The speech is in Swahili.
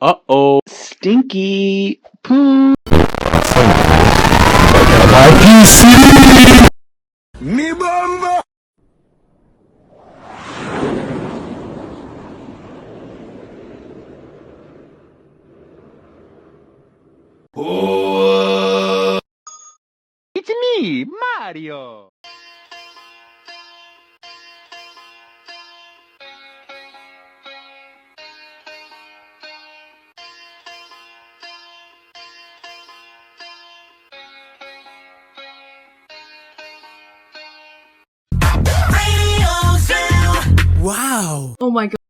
Uh-oh. Stinky poo. My PC! Me Bombo! Whoa! It's me, Mario. Wow! Oh my god.